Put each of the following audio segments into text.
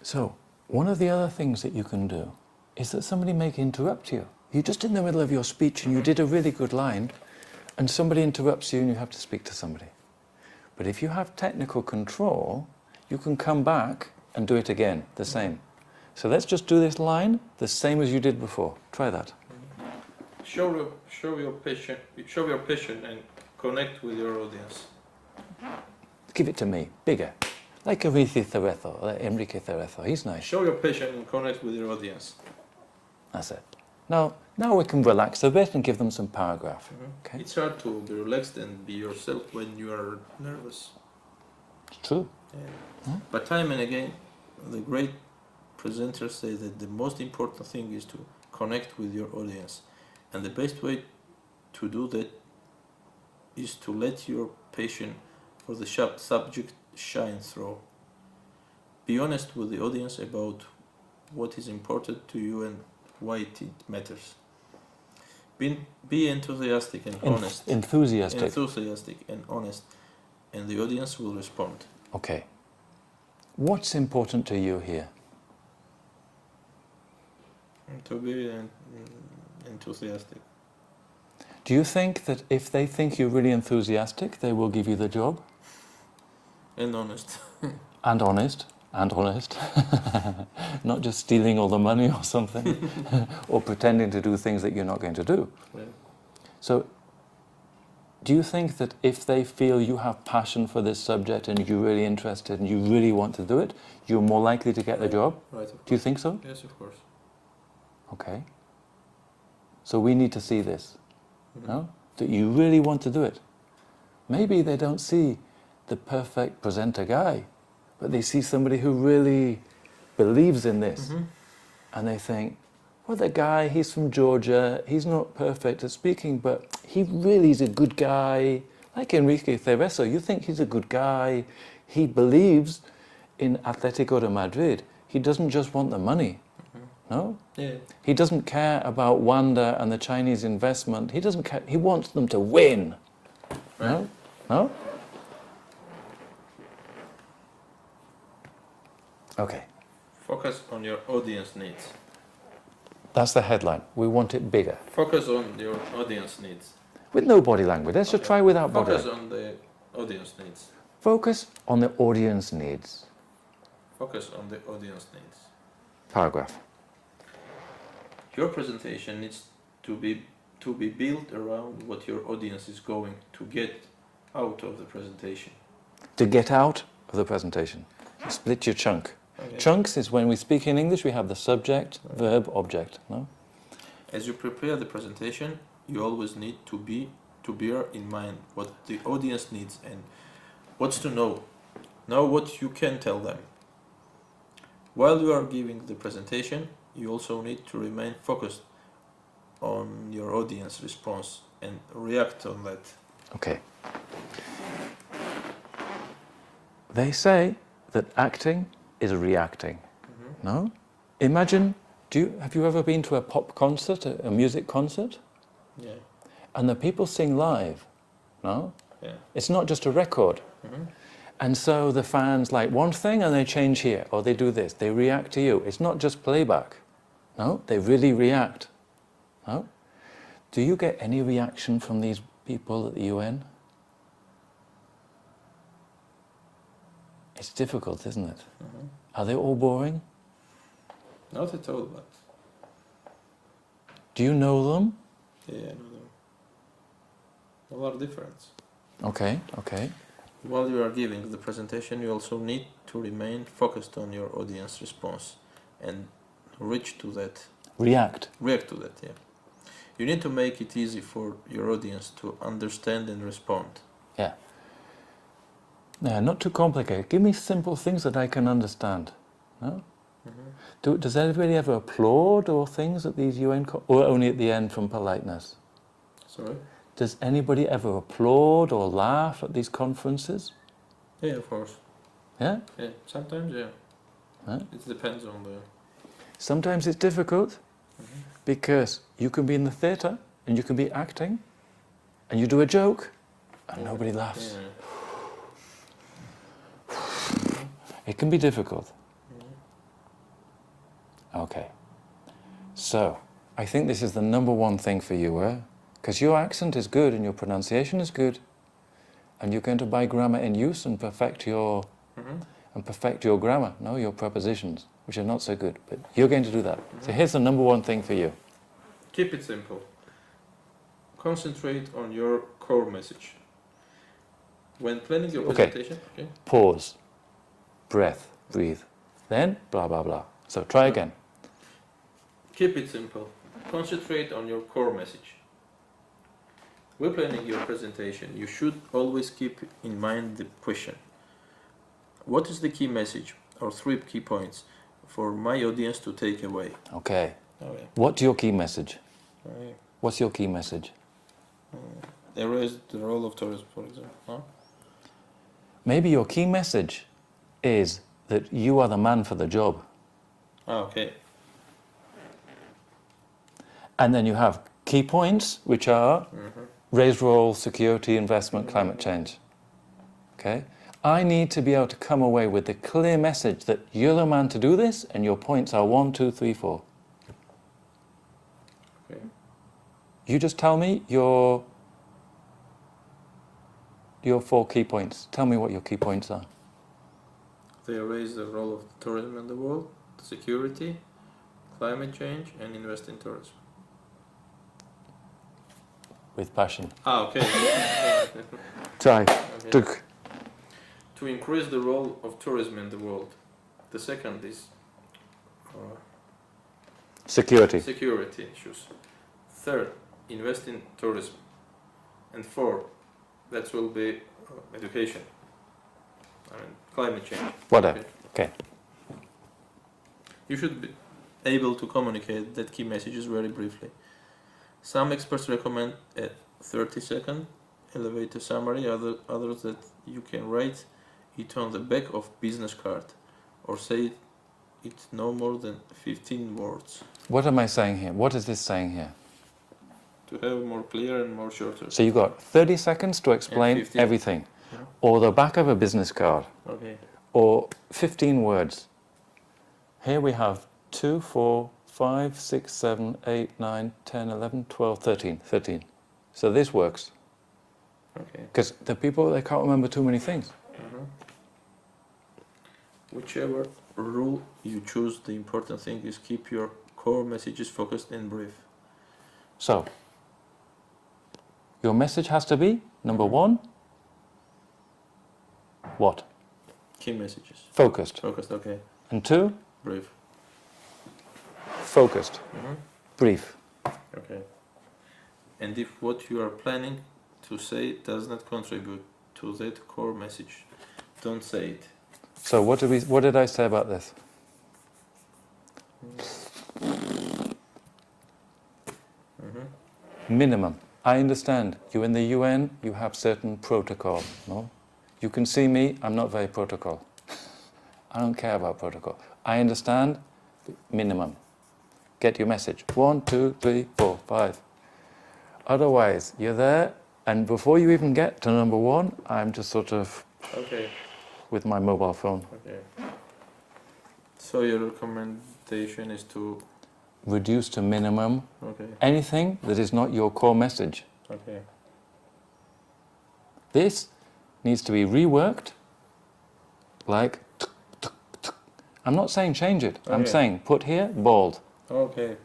So, one of the other things that you can do is that somebody may interrupt you. You're just in the middle of your speech and you did a really good line, and somebody interrupts you and you have to speak to somebody. But if you have technical control, you can come back and do it again, the same. So let's just do this line the same as you did before. Try that. Show your passion and connect with your audience. Give it to me, bigger. Like Enrique Cerezo, he's nice. Show your passion and connect with your audience. That's it. Now we can relax a bit and give them some paragraph. Okay? It's hard to be relaxed and be yourself when you are nervous. It's true. Yeah. But time and again, the great presenters say that the most important thing is to connect with your audience. And the best way to do that is to let your passion for the subject shine through. Be honest with the audience about what is important to you and why it matters. Be enthusiastic and honest. Enthusiastic and honest, and the audience will respond. Okay. What's important to you here? To be enthusiastic. Do you think that if they think you're really enthusiastic, they will give you the job? And honest. And honest. And honest. Not just stealing all the money or something, or pretending to do things that you're not going to do. Yeah. So, do you think that if they feel you have passion for this subject and you're really interested and you really want to do it, you're more likely to get the job? Right. Do you think so? Yes, of course. Okay. So we need to see this, no? That you really want to do it. Maybe they don't see the perfect presenter guy, but they see somebody who really believes in this. And they think, well, the guy, he's from Georgia, he's not perfect at speaking, but he really is a good guy. Like Enrique Cerezo, you think he's a good guy. He believes in Atlético de Madrid. He doesn't just want the money. No? Yeah. He doesn't care about Wanda and the Chinese investment. He doesn't care. He wants them to win. Right. No? No? Okay. Focus on your audience needs. That's the headline. We want it bigger. Focus on your audience needs. With no body language. Let's just try without body Focus language. on the audience needs. Focus on the audience needs. Focus on the audience needs. Paragraph. Your presentation needs to be built around what your audience is going to get out of the presentation. To get out of the presentation. Split your chunk. Okay. Chunks is when we speak in English, we have the subject, verb, object. No? As you prepare the presentation, you always need to bear in mind what the audience needs and what's to know. Know what you can tell them. While you are giving the presentation, you also need to remain focused on your audience response and react on that. Okay. They say that acting is reacting. No? Imagine, have you ever been to a pop concert, a music concert? Yeah. And the people sing live, no? Yeah. It's not just a record. And so the fans like one thing and they change here, or they do this, they react to you. It's not just playback, no? They really react, no? Do you get any reaction from these people at the UN? It's difficult, isn't it? Are they all boring? Not at all, but... Do you know them? Yeah, I know them. A lot of difference. Okay, okay. While you are giving the presentation, you also need to remain focused on your audience response and reach to that. React to that, yeah. You need to make it easy for your audience to understand and respond. Yeah. Yeah, not too complicated. Give me simple things that I can understand. No? Does anybody ever applaud or things at these UN or only at the end from politeness? Sorry? Does anybody ever applaud or laugh at these conferences? Yeah, of course. Yeah? Yeah, sometimes, yeah. Huh? It depends on the... Sometimes it's difficult because you can be in the theatre and you can be acting and you do a joke and nobody laughs. Yeah. It can be difficult. Okay. So, I think this is the number one thing for you, because your accent is good and your pronunciation is good, and you're going to buy grammar in use and perfect your grammar, no, your prepositions, which are not so good, but you're going to do that. So here's the number one thing for you. Keep it simple. Concentrate on your core message. When planning your presentation, Pause, breath, breathe, then blah blah blah. So try again. Keep it simple. Concentrate on your core message. When planning your presentation, you should always keep in mind the question. What is the key message or 3 key points for my audience to take away? Okay. What's your key message? What's your key message? Erase the role of tourism, for example. Huh? Maybe your key message is that you are the man for the job. Okay. And then you have key points, which are raise role, security, investment, climate change. Okay? I need to be able to come away with the clear message that you're the man to do this, and your points are 1, 2, 3, 4. Okay. You just tell me your 4 key points. Tell me what your key points are. They raise the role of tourism in the world, security, climate change, and invest in tourism. With passion. Okay. Try. Okay. To increase the role of tourism in the world. The second is Security. security issues. Third, invest in tourism. And fourth, that will be education. Climate change. Whatever. Okay. You should be able to communicate that key messages very briefly. Some experts recommend a 30-second elevator summary, others that you can write it on the back of business card or say it no more than 15 words. What am I saying here? What is this saying here? To have more clear and more shorter. So you've got 30 seconds to explain everything. Yeah. Or the back of a business card. Okay. Or 15 words. Here we have 2, 4, 5, 6, 7, 8, 9, 10, 11, 12, 13. 13. So this works. Okay. Because the people, they can't remember too many things. Whichever rule you choose, the important thing is keep your core messages focused and brief. So, your message has to be, number 1, what? Key messages. Focused. Focused, okay. And 2, Brief. focused. Brief. Okay. And if what you are planning to say does not contribute to that core message, don't say it. So what did I say about this? Minimum. I understand. You're in the UN, you have certain protocol, no? You can see me, I'm not very protocol. I don't care about protocol. I understand, minimum. Get your message. 1, 2, 3, 4, 5. Otherwise, you're there, and before you even get to number 1, I'm just sort of with my mobile phone. Okay. So your recommendation is to Reduce to minimum anything that is not your core message. Okay. This needs to be reworked like I'm not saying change it. I'm saying put here bold. Okay.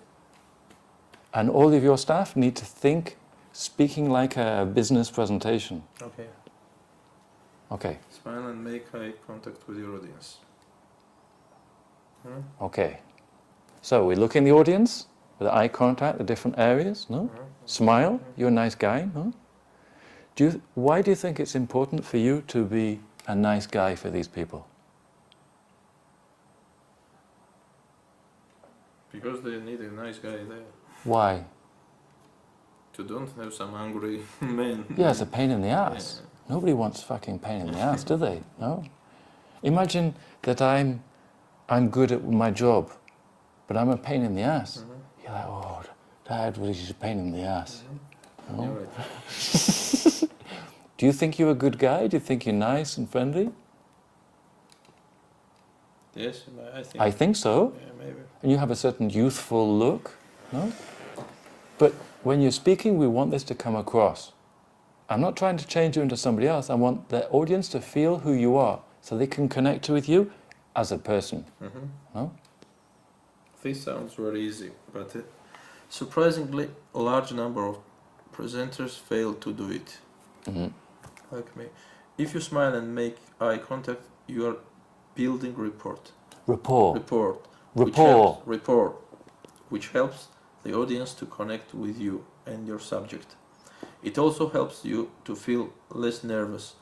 And all of your staff need to think speaking like a business presentation. Okay. Okay. Smile and make eye contact with your audience. Okay. So we look in the audience with eye contact, the different areas, no? Smile, you're a nice guy, no? Why do you think it's important for you to be a nice guy for these people? Because they need a nice guy there. Why? To don't have some angry man. Yeah, it's a pain in the ass. Yeah. Nobody wants fucking pain in the ass, do they? No? Imagine that I'm good at my job, but I'm a pain in the ass. You're like, oh, Dad, he's a pain in the ass. No? You're right. Do you think you're a good guy? Do you think you're nice and friendly? Yes, I think. I think so. Yeah, maybe. And you have a certain youthful look, no? But when you're speaking, we want this to come across. I'm not trying to change you into somebody else. I want the audience to feel who you are so they can connect with you as a person. No? This sounds very easy, but surprisingly, a large number of presenters fail to do it. Like me. If you smile and make eye contact, you are building rapport. Rapport. Rapport, which helps the audience to connect with you and your subject. It also helps you to feel less nervous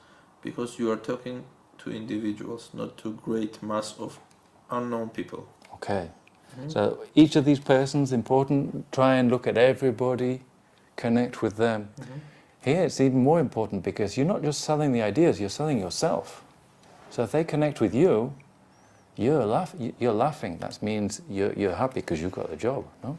because you are talking to individuals, not to great mass of unknown people. Okay. So each of these persons important. Try and look at everybody, connect with them. Here it's even more important because you're not just selling the ideas, you're selling yourself. So if they connect with you, you're laughing. That means you're happy because you got the job, no?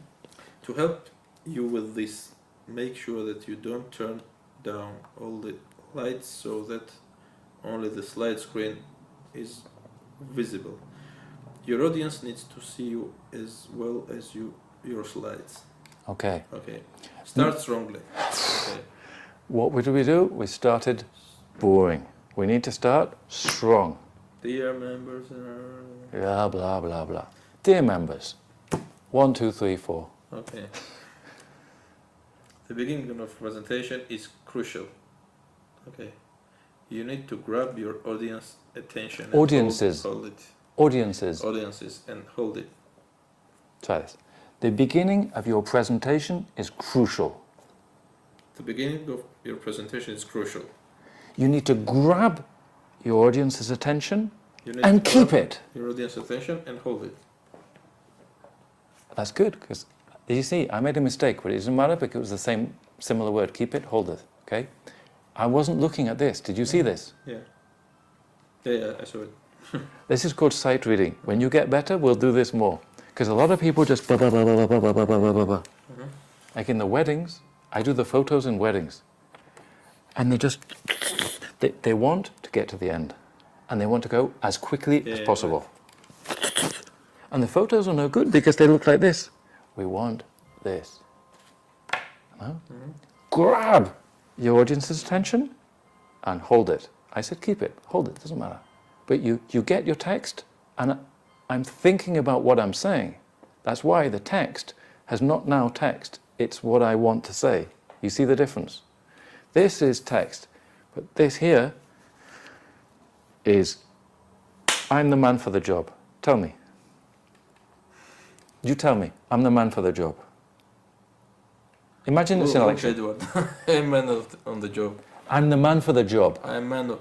To help you with this, make sure that you don't turn down all the lights so that only the slide screen is visible. Your audience needs to see you as well as your slides. Okay. Okay. Start strongly. Okay. What did we do? We started boring. We need to start strong. Dear members, Blah, blah, blah, blah. Dear members, 1, 2, 3, 4. okay. The beginning of presentation is crucial. Okay. You need to grab your audience attention. And Audiences. hold it. Audiences. Audiences and hold it. Try this. The beginning of your presentation is crucial. The beginning of your presentation is crucial. You need to grab your audience's attention You need and to keep grab it. your audience attention and hold it. That's good, because you see, I made a mistake, but it doesn't matter because it was the same, similar word. Keep it, hold it, okay? I wasn't looking at this. Did you see this? Yeah. Yeah, I saw it. This is called sight reading. When you get better, we'll do this more. Because a lot of people just blah, blah, blah, blah, blah, blah, blah, blah, blah, blah. Like in the weddings, I do the photos in weddings. And they just, they want to get to the end. And they want to go as quickly as possible. Right. And the photos are no good because they look like this. We want this. No? Grab your audience's attention and hold it. I said keep it, hold it, doesn't matter. But you get your text, and I'm thinking about what I'm saying. That's why the text has not now text. It's what I want to say. You see the difference? This is text, but this here is, I'm the man for the job. Tell me. You tell me, I'm the man for the job. Imagine it's an election. Edward. I'm man on the job. I'm the man for the job. I'm man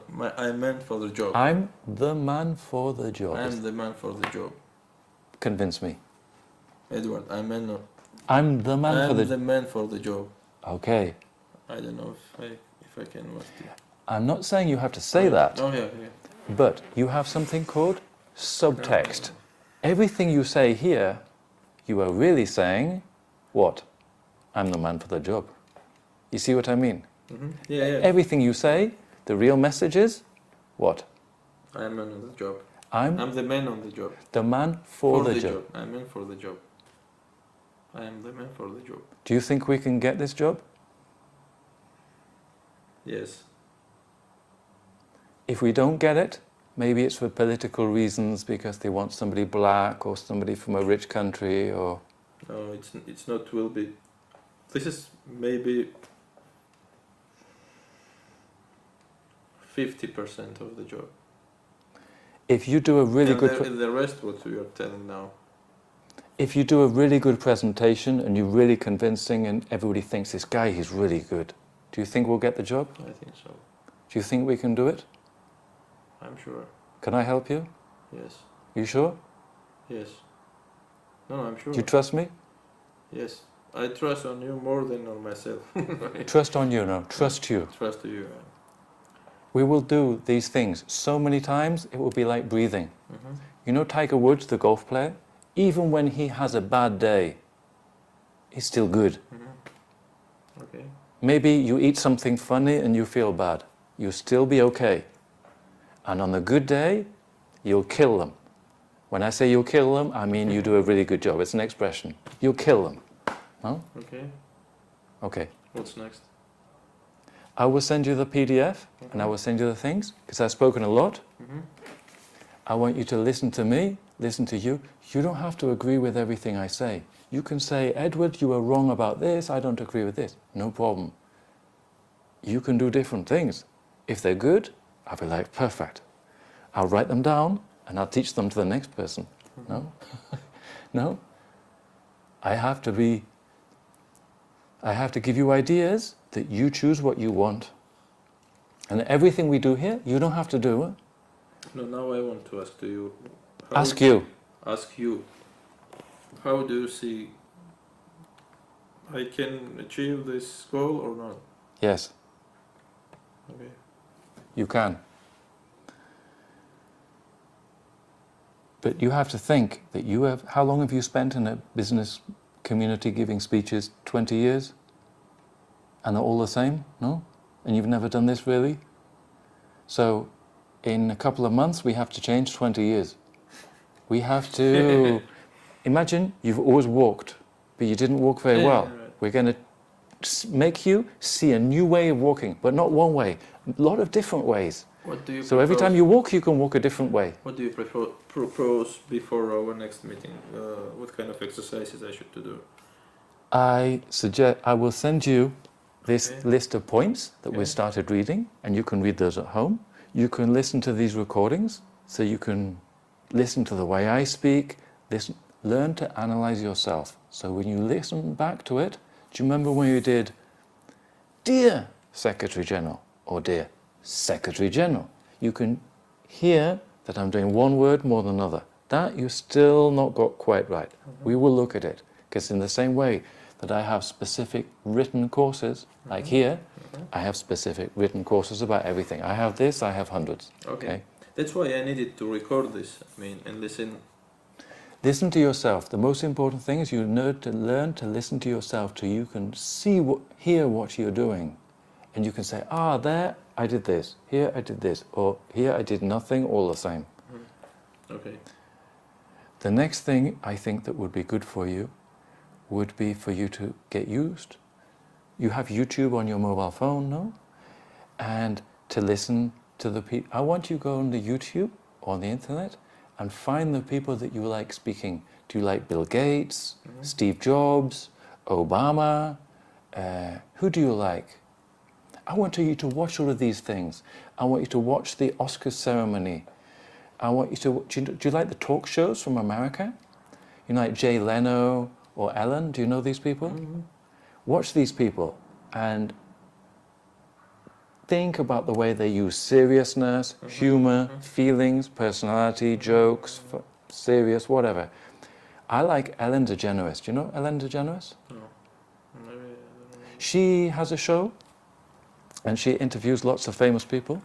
for the job. I'm the man for the job. I'm the man for the job. Convince me. Edward, I'm the man for the job. Okay. I don't know if I can. I'm not saying you have to say that. Oh yeah. But you have something called subtext. Everything you say here, you are really saying, what? I'm the man for the job. You see what I mean? Yeah. Everything you say, the real message is, what? I'm man on the job. I'm the man on the job. The man for the job. I'm man for the job. I am the man for the job. Do you think we can get this job? Yes. If we don't get it, maybe it's for political reasons because they want somebody black or somebody from a rich country or... No, it's not will be. This is maybe 50% of the job. If you do a really and the rest what you are telling now. If you do a really good presentation and you're really convincing and everybody thinks this guy, he's really good, do you think we'll get the job? I think so. Do you think we can do it? I'm sure. Can I help you? Yes. You sure? Yes. No, I'm sure. Do you trust me? Yes. I trust on you more than on myself. Trust on you, no. Trust you. Trust to you. We will do these things so many times, it will be like breathing. You know Tiger Woods, the golf player? Even when he has a bad day, he's still good. Okay. Maybe you eat something funny and you feel bad. You'll still be okay. And on a good day, you'll kill them. When I say you'll kill them, I mean you do a really good job. It's an expression. You'll kill them. No? Okay. Okay. What's next? I will send you the PDF and I will send you the things because I've spoken a lot. I want you to listen to me, listen to you. You don't have to agree with everything I say. You can say, Edward, you were wrong about this. I don't agree with this. No problem. You can do different things. If they're good, I'll be like, perfect. I'll write them down and I'll teach them to the next person. No? No? I have to give you ideas that you choose what you want. And everything we do here, you don't have to do it. No, now I want to ask to you. Ask you. Ask you. How do you see I can achieve this goal or not? Yes. Okay. You can. But you have to think that you have, how long have you spent in a business community giving speeches? 20 years? And they're all the same? No? And you've never done this really? So in a couple of months we have to change 20 years. We have to, imagine you've always walked, but you didn't walk very well. Right. We're going to make you see a new way of walking, but not one way, a lot of different ways. What do you So every time you walk, you can walk a different way. What do you propose before our next meeting? What kind of exercises I should to do? I will send you this list of points that we started reading, and you can read those at home. You can listen to these recordings, so you can listen to the way I speak, learn to analyze yourself. So when you listen back to it, do you remember when you did, Dear Secretary General, or Dear Secretary General? You can hear that I'm doing one word more than another. That you still not got quite right. We will look at it, because in the same way that I have specific written courses, like here, I have specific written courses about everything. I have this, I have hundreds. Okay. That's why I needed to record this, and listen. Listen to yourself. The most important thing is you need to learn to listen to yourself so you can hear what you're doing. And you can say, there I did this, here I did this, or here I did nothing, all the same. Okay. The next thing I think that would be good for you would be for you to get used. You have YouTube on your mobile phone, no? And to listen to the people. I want you to go on the YouTube or on the internet and find the people that you like speaking. Do you like Bill Gates, Steve Jobs, Obama? Who do you like? I want you to watch all of these things. I want you to watch the Oscars ceremony. I want you to, do you like the talk shows from America? You know, like Jay Leno or Ellen, do you know these people? Watch these people and think about the way they use seriousness, humor, feelings, personality, jokes, serious, whatever. I like Ellen DeGeneres. Do you know Ellen DeGeneres? No. She has a show and she interviews lots of famous people.